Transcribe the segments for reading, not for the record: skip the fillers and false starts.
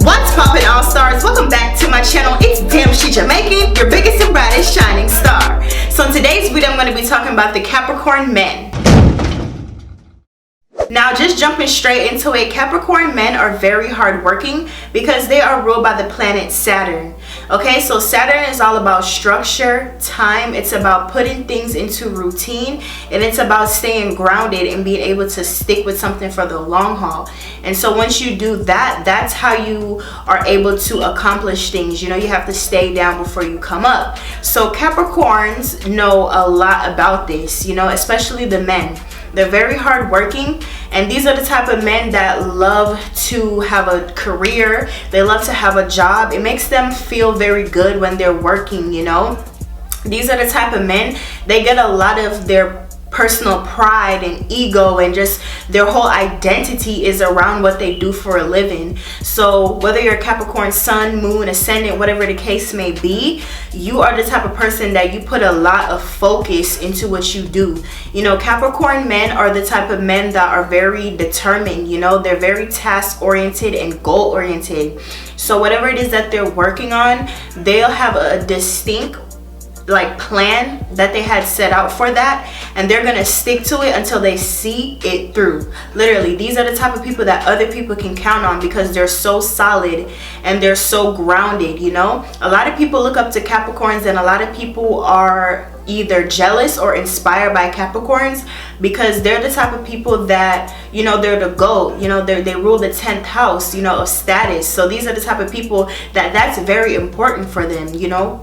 What's poppin', all stars? Welcome back to my channel. It's DAMNSHEJAMAICAN, your biggest and brightest shining star. So in today's video, I'm going to be talking about the Capricorn men. Now, just jumping straight into it, Capricorn men are very hardworking because they are ruled by the planet Saturn. Okay, so Saturn is all about structure, time. It's about putting things into routine, and it's about staying grounded and being able to stick with something for the long haul. And so once you do that, that's how you are able to accomplish things. You know, you have to stay down before you come up. So Capricorns know a lot about this, you know, especially the men. They're very hardworking, and these are the type of men that love to have a career. They love to have a job. It makes them feel very good when they're working, you know. These are the type of men, they get a lot of their personal pride and ego, and just their whole identity is around what they do for a living. So whether you're a Capricorn sun, moon, ascendant, whatever the case may be, you are the type of person that you put a lot of focus into what you do. You know, Capricorn men are the type of men that are very determined. You know, they're very task oriented and goal oriented. So whatever it is that they're working on, they'll have a distinct plan that they had set out for that, and they're gonna stick to it until they see it through. Literally, these are the type of people that other people can count on because they're so solid and they're so grounded. You know, a lot of people look up to Capricorns, and a lot of people are either jealous or inspired by Capricorns because they're the type of people that, you know, they're the GOAT. You know, they rule the 10th house, you know, of status. So these are the type of people that's very important for them, you know,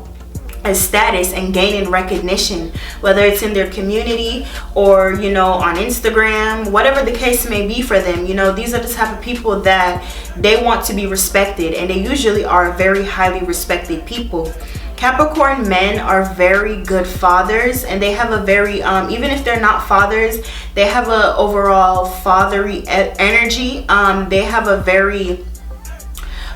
as status and gaining recognition, whether it's in their community or, you know, on Instagram, whatever the case may be for them. You know, these are the type of people that they want to be respected, and they usually are very highly respected people. Capricorn men are very good fathers, and they have a very even if they're not fathers, they have a overall fatherly energy. They have a very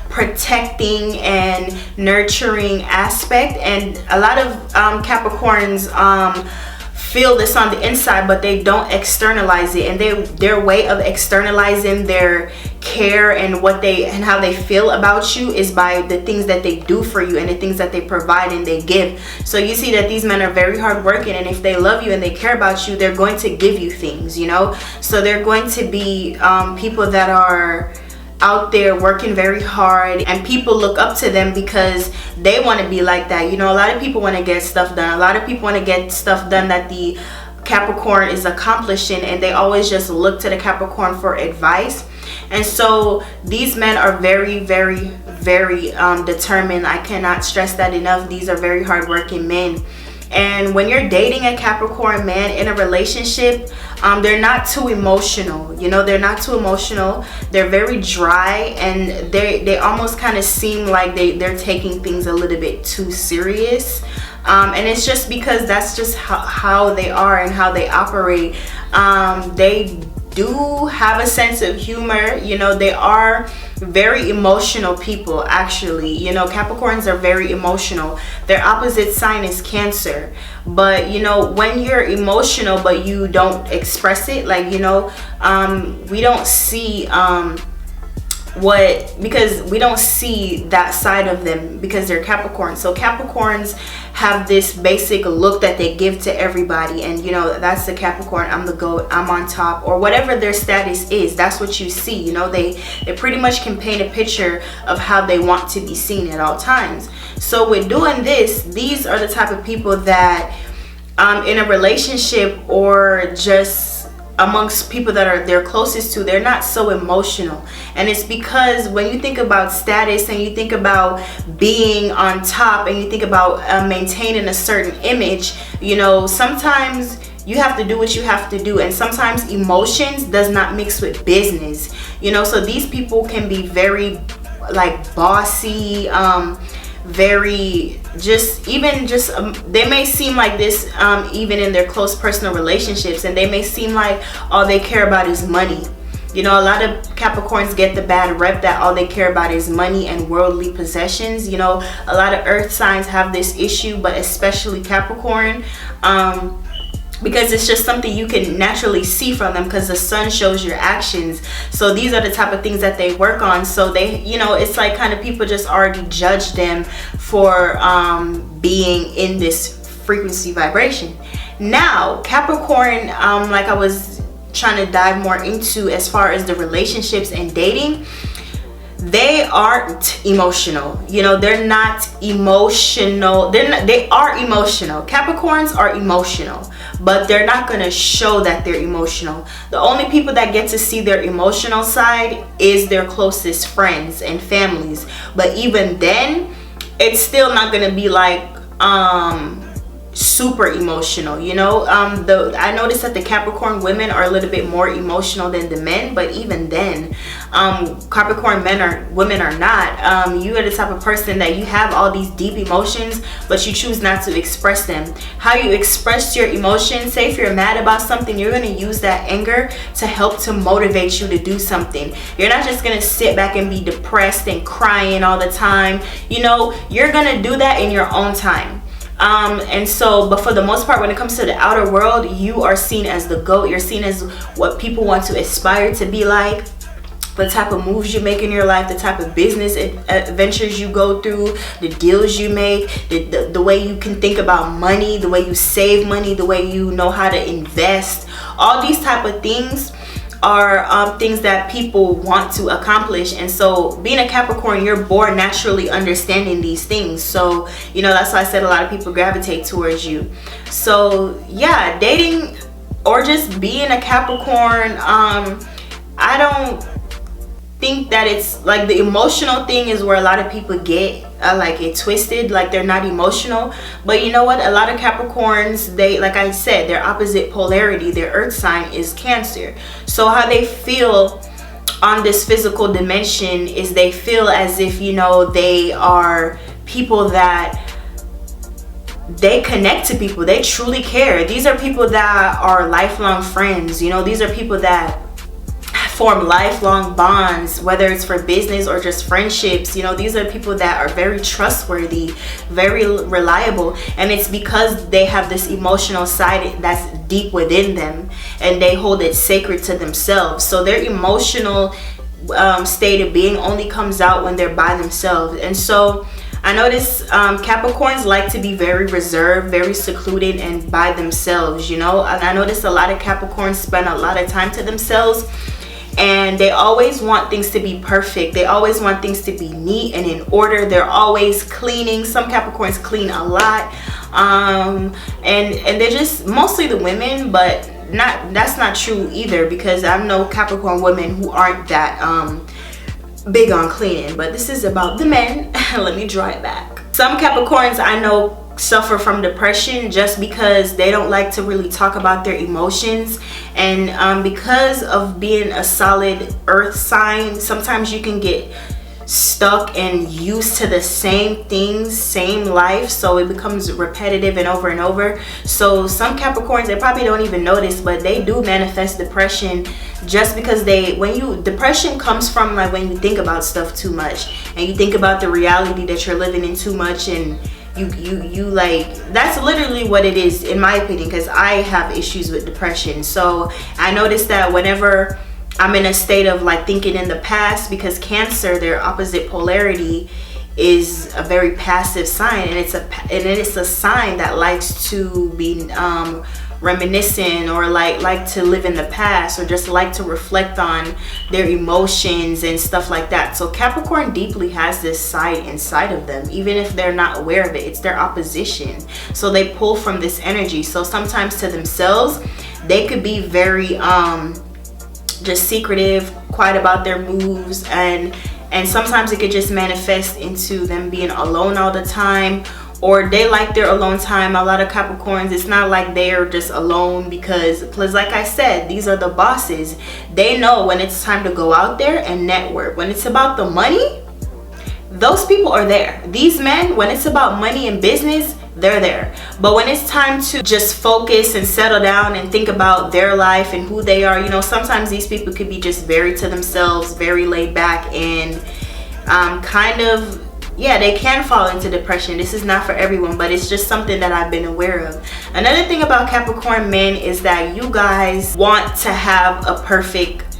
protecting and nurturing aspect, and a lot of Capricorns feel this on the inside, but they don't externalize it. And their way of externalizing their care and how they feel about you is by the things that they do for you and the things that they provide and they give. So you see that these men are very hardworking, and if they love you and they care about you, they're going to give you things, you know. So they're going to be people that are out there working very hard, and people look up to them because they want to be like that. You know, a lot of people want to get stuff done. A lot of people want to get stuff done that the Capricorn is accomplishing, and they always just look to the Capricorn for advice. And so these men are very, very, very determined. I cannot stress that enough. These are very hardworking men. And when you're dating a Capricorn man in a relationship, they're not too emotional. You know, they're not too emotional. They're very dry, and they almost kind of seem like they're taking things a little bit too serious. And it's just because that's just how they are and how they operate. They do have a sense of humor. You know, they are very emotional people, actually. You know, Capricorns are very emotional. Their opposite sign is Cancer. But, you know, when you're emotional but you don't express it, like, you know, we don't see because we don't see that side of them because they're Capricorns. So Capricorns have this basic look that they give to everybody, and you know, that's the Capricorn. I'm the GOAT, I'm on top, or whatever their status is. That's what you see. You know, they pretty much can paint a picture of how they want to be seen at all times. So with doing this, these are the type of people that in a relationship or just amongst people that are they're closest to, they're not so emotional. And it's because when you think about status and you think about being on top and you think about maintaining a certain image, you know, sometimes you have to do what you have to do, and sometimes emotions does not mix with business, you know. So these people can be very bossy, very they may seem like this even in their close personal relationships, and they may seem like all they care about is money. You know, a lot of Capricorns get the bad rep that all they care about is money and worldly possessions. You know, a lot of earth signs have this issue, but especially Capricorn. because it's just something you can naturally see from them, because the sun shows your actions. So these are the type of things that they work on. So they, you know, it's like kind of people just already judge them for being in this frequency vibration. Now Capricorn, like I was trying to dive more into as far as the relationships and dating, they aren't emotional. You know, they're not emotional. They are emotional. Capricorns are emotional, but they're not going to show that they're emotional. The only people that get to see their emotional side is their closest friends and families. But even then, it's still not going to be like super emotional, you know. I noticed that the Capricorn women are a little bit more emotional than the men, but even then, Capricorn women are not. You are the type of person that you have all these deep emotions, but you choose not to express them. How you express your emotions, say if you're mad about something, you're going to use that anger to help to motivate you to do something. You're not just going to sit back and be depressed and crying all the time. You know, you're going to do that in your own time. And so, but for the most part, when it comes to the outer world, you are seen as the GOAT. You're seen as what people want to aspire to be like. The type of moves you make in your life, the type of business adventures you go through, the deals you make, the way you can think about money, the way you save money, the way you know how to invest. All these type of things are things that people want to accomplish. And so being a Capricorn, you're born naturally understanding these things. So, you know, that's why I said a lot of people gravitate towards you. So yeah, dating or just being a Capricorn, I don't think that it's like the emotional thing is where a lot of people get like it twisted, like they're not emotional. But you know what, a lot of Capricorns, they, like I said, their opposite polarity, their earth sign is Cancer. So how they feel on this physical dimension is they feel as if, you know, they are people that they connect to people, they truly care. These are people that are lifelong friends, you know. These are people that form lifelong bonds, whether it's for business or just friendships. You know, these are people that are very trustworthy, very reliable, and it's because they have this emotional side that's deep within them, and they hold it sacred to themselves. So their emotional state of being only comes out when they're by themselves. And so I notice Capricorns like to be very reserved, very secluded, and by themselves, you know. And I notice a lot of Capricorns spend a lot of time to themselves, and they always want things to be perfect. They always want things to be neat and in order. They're always cleaning. Some Capricorns clean a lot, and they're just mostly the women, but that's not true either, because I know Capricorn women who aren't that big on cleaning. But this is about the men. Let me draw it back. Some Capricorns I know suffer from depression just because they don't like to really talk about their emotions, and because of being a solid earth sign, sometimes you can get stuck and used to the same things, same life, so it becomes repetitive and over. So some Capricorns, they probably don't even notice, but they do manifest depression just because depression comes from like when you think about stuff too much, and you think about the reality that you're living in too much, and you like, that's literally what it is, in my opinion, because I have issues with depression. So I noticed that whenever I'm in a state of like thinking in the past, because Cancer, their opposite polarity, is a very passive sign, and it's a sign that likes to be reminiscent, or like to live in the past, or just like to reflect on their emotions and stuff like that. So Capricorn deeply has this side inside of them, even if they're not aware of it. It's their opposition, so they pull from this energy. So sometimes to themselves, they could be very just secretive, quiet about their moves, and sometimes it could just manifest into them being alone all the time, or they like their alone time. A lot of Capricorns, it's not like they're just alone because like I said, these are the bosses. They know when it's time to go out there and network. When it's about the money, those people are there. These men, when it's about money and business, they're there. But when it's time to just focus and settle down and think about their life and who they are, you know, sometimes these people could be just very to themselves, very laid back, and kind of yeah, they can fall into depression. This is not for everyone, but it's just something that I've been aware of. Another thing about Capricorn men is that you guys want to have a perfect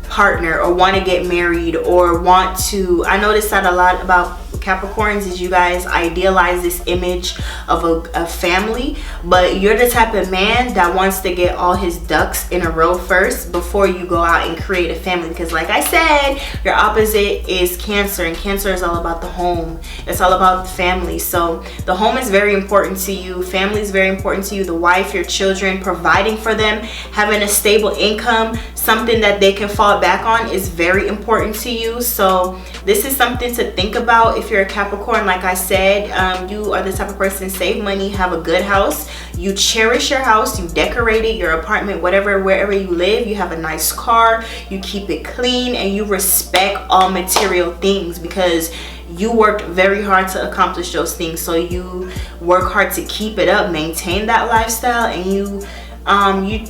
partner, or want to get married, or want to, I noticed that a lot about Capricorns is you guys idealize this image of a family, but you're the type of man that wants to get all his ducks in a row first before you go out and create a family. Because like I said, your opposite is Cancer, and Cancer is all about the home. It's all about the family. So the home is very important to you. Family is very important to you. The wife, your children, providing for them, having a stable income, something that they can fall back on is very important to you. So this is something to think about. If you're a Capricorn, like I said, you are the type of person, save money, have a good house, you cherish your house, you decorate it, your apartment, whatever, wherever you live, you have a nice car, you keep it clean, and you respect all material things because you worked very hard to accomplish those things. So you work hard to keep it up, maintain that lifestyle, and you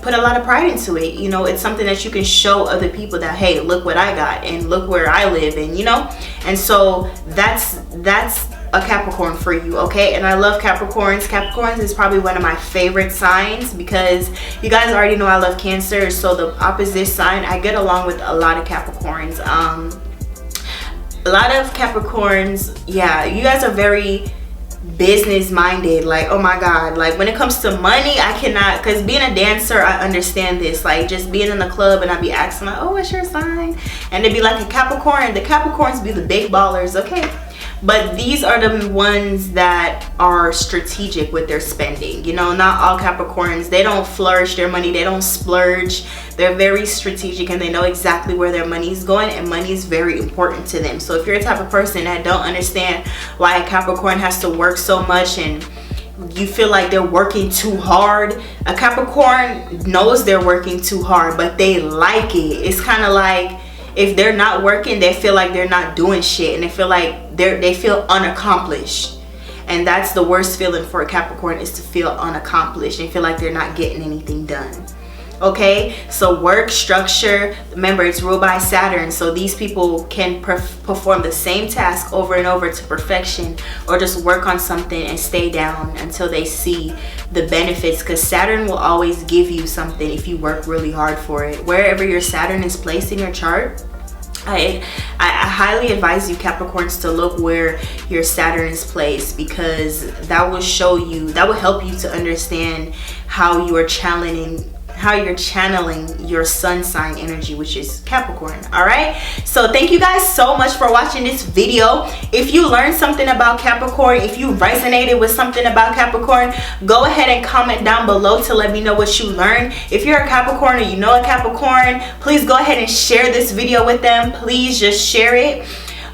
put a lot of pride into it. You know, it's something that you can show other people that, hey, look what I got, and look where I live, and you know, and so that's a Capricorn for you, okay? And I love Capricorns. Capricorns is probably one of my favorite signs because you guys already know I love Cancer, so the opposite sign, I get along with a lot of Capricorns. A lot of Capricorns, yeah, you guys are very business minded. Like, oh my god, like when it comes to money, I cannot, because being a dancer, I understand this, like just being in the club and I'd be asking like, oh, what's your sign, and they'd be like a Capricorn. The Capricorns be the big ballers, okay? But these are the ones that are strategic with their spending. You know, not all Capricorns, they don't flourish their money, they don't splurge. They're very strategic and they know exactly where their money is going, and money is very important to them. So if you're a type of person that don't understand why a Capricorn has to work so much and you feel like they're working too hard, a Capricorn knows they're working too hard, but they like it. It's kind of like, if they're not working, they feel like they're not doing shit, and they feel like they feel unaccomplished. And that's the worst feeling for a Capricorn, is to feel unaccomplished and feel like they're not getting anything done. Okay, so work, structure, remember it's ruled by Saturn, so these people can perform the same task over and over to perfection, or just work on something and stay down until they see the benefits, because Saturn will always give you something if you work really hard for it. Wherever your Saturn is placed in your chart, I highly advise you Capricorns to look where your Saturn is placed, because that will show you, that will help you to understand how you're channeling your sun sign energy, which is Capricorn. All right, so thank you guys so much for watching this video. If you learned something about Capricorn, if you resonated with something about Capricorn, go ahead and comment down below to let me know what you learned. If you're a Capricorn or you know a Capricorn, please go ahead and share this video with them. Please just share it.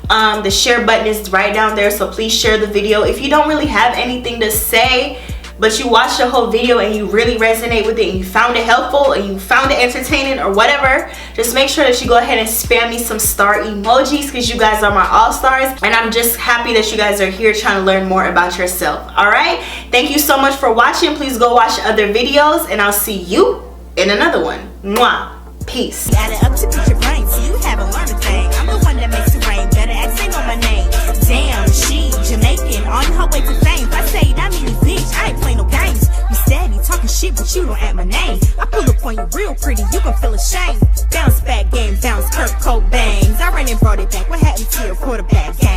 The share button is right down there, so please share the video. If you don't really have anything to say, but you watched the whole video and you really resonate with it and you found it helpful and you found it entertaining or whatever, just make sure that you go ahead and spam me some star emojis, because you guys are my all-stars, and I'm just happy that you guys are here trying to learn more about yourself. All right, thank you so much for watching. Please go watch other videos and I'll see you in another one. Mwah. Peace. Got it up to beat your brain, so you haven't learned a thing. I'm the one that makes it rain. Better ask, ain't on my name. Damn, she Jamaican, on her way to fame. If I say that means bitch, I ain't play no games. You steady talking shit, but you don't add my name. I pull up on you real pretty, you gon' feel ashamed. Bounce back game, bounce Kurt Cobain. I ran and brought it back. What happened to your quarterback?